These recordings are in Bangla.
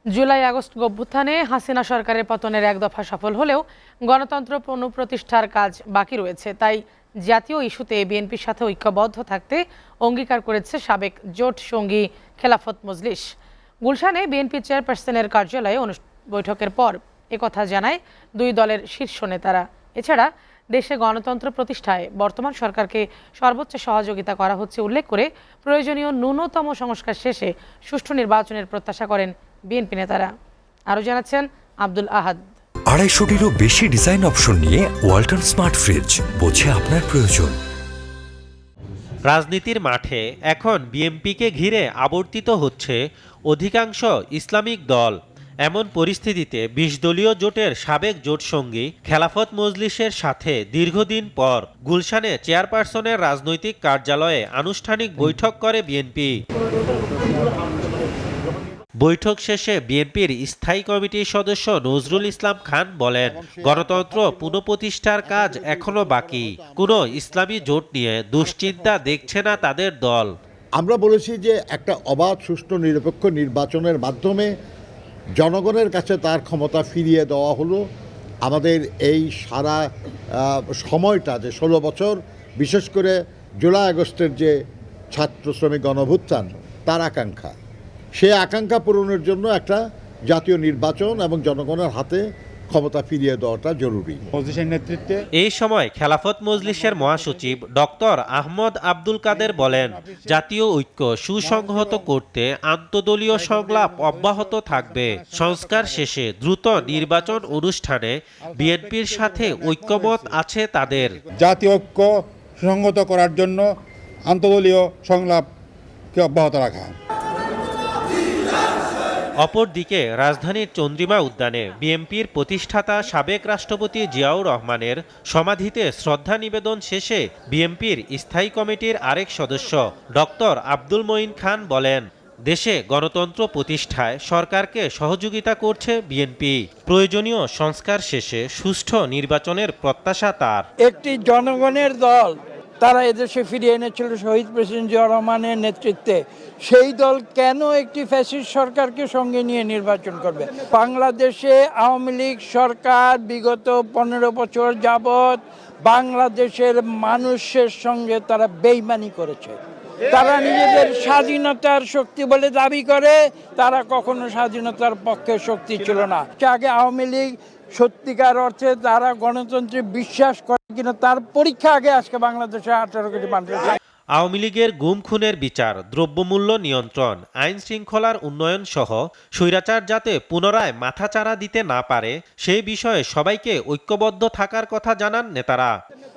জুলাই আগস্ট অভ্যুত্থানে হাসিনা সরকারের পতনের এক দফা সফল হলেও গণতন্ত্র পুনঃপ্রতিষ্ঠার কাজ বাকি রয়েছে। তাই জাতীয় ইস্যুতে বিএনপির সাথে ঐক্যবদ্ধ থাকতে অঙ্গীকার করেছে সাবেক জোট সঙ্গী খেলাফত মজলিস। গুলশানে বিএনপি চেয়ারপারসনের কার্যালয়ে বৈঠকের পর একথা জানায় দুই দলের শীর্ষ নেতারা। এছাড়া দেশে গণতন্ত্র প্রতিষ্ঠায় বর্তমান সরকারকে সর্বোচ্চ সহযোগিতা করা হচ্ছে উল্লেখ করে প্রয়োজনীয় ন্যূনতম সংস্কার শেষে সুষ্ঠু নির্বাচনের প্রত্যাশা করেন বিএনপি নেতারা। আরও জানাচ্ছেন আব্দুল আহাদ। 250-টিরও বেশি ডিজাইন অপশন নিয়ে ওয়ালটন স্মার্ট ফ্রিজ, বোঝে আপনার প্রয়োজন। রাজনীতির মাঠে এখন বিএনপিকে ঘিরে আবর্তিত হচ্ছে অধিকাংশ ইসলামিক দল। এমন পরিস্থিতিতে ২০ দলীয় জোটের সাবেক জোট সঙ্গী খেলাফত মজলিসের সাথে দীর্ঘদিন পর গুলশানে চেয়ারপারসনের রাজনৈতিক কার্যালয়ে আনুষ্ঠানিক বৈঠক করে বিএনপি। বৈঠক শেষে বিএনপির স্থায়ী কমিটির সদস্য নজরুল ইসলাম খান বলেন, গণতন্ত্র পুনঃপ্রতিষ্ঠার কাজ এখনো বাকি। কোনো ইসলামী জোট নিয়ে দুশ্চিন্তা দেখছে না তাদের দল। আমরা বলেছি যে একটা অবাধ, সুষ্ঠু, নিরপেক্ষ নির্বাচনের মাধ্যমে জনগণের কাছে তার ক্ষমতা ফিরিয়ে দেওয়া হলো। আমাদের এই সারা সময়টা যে 16 বছর, বিশেষ করে জুলাই আগস্টের যে ছাত্র শ্রমিক গণঅভ্যুত্থান, তার আকাঙ্ক্ষা, সেই আকাঙ্ক্ষা পূরণের জন্য একটা জাতীয় নির্বাচন এবং জনগণের হাতে ক্ষমতা ফিরিয়ে দেওয়াটা জরুরি। মজলিসের নেতৃত্বে এই সময় খেলাফত মজলিসের মহাসচিব ডক্টর আহমদ আব্দুল কাদের বলেন, জাতীয় ঐক্য সুসংহত করতে আন্তদলীয় সংলাপ অব্যাহত থাকবে। সংস্কার শেষে দ্রুত নির্বাচন অনুষ্ঠানে বিএনপির সাথে ঐক্যমত আছে তাদের। জাতীয় ঐক্য সুসংহত করার জন্য আন্তদলীয় সংলাপকে অব্যাহত রাখা। অপরদিকে রাজধানীর চন্দ্রিমা উদ্যানে বিএনপির প্রতিষ্ঠাতা সাবেক রাষ্ট্রপতি জিয়াউর রহমানের সমাধিতে শ্রদ্ধা নিবেদন শেষে বিএনপির স্থায়ী কমিটির আরেক সদস্য ডক্টর আব্দুল মঈন খান বলেন, দেশে গণতন্ত্র প্রতিষ্ঠায় সরকারকে সহযোগিতা করছে বিএনপি। প্রয়োজনীয় সংস্কার শেষে সুষ্ঠু নির্বাচনের প্রত্যাশা তার। একটি জনগণের দল, তারা এদেশে ফিরিয়ে এনেছিল শহীদ প্রেসিডেন্ট জিয়া রহমানের নেতৃত্বে। সেই দল কেন একটি ফ্যাসিস্ট সরকারকে সঙ্গে নিয়ে নির্বাচন করবে? বাংলাদেশে আওয়ামী লীগ সরকার বিগত 15 বছর যাবৎ বাংলাদেশের মানুষের সঙ্গে তারা বেইমানি করেছে। তারা নিজেদের স্বাধীনতার শক্তি বলে দাবি করে, তারা কখনো স্বাধীনতার পক্ষে শক্তি ছিল না। আগে আওয়ামী লীগ সত্যিকার অর্থে তারা গণতন্ত্রে বিশ্বাস করে কিনা তার পরীক্ষা আগে আজকে বাংলাদেশে 18 কোটি মানুষ। আওয়ামী লীগের গুম খুনের বিচার, দ্রব্যমূল্য নিয়ন্ত্রণ, আইন শৃঙ্খলার উন্নয়ন সহ স্বৈরাচার যাতে পুনরায় মাথাচাড়া দিতে না পারে সেই বিষয়ে সবাইকে ঐক্যবদ্ধ থাকার কথা জানান নেতারা।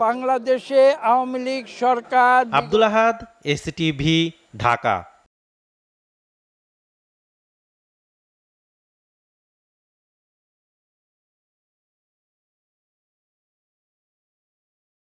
বাংলাদেশে আওয়ামী লীগ সরকার। আব্দুল আহাদ, এসটিভি, ঢাকা।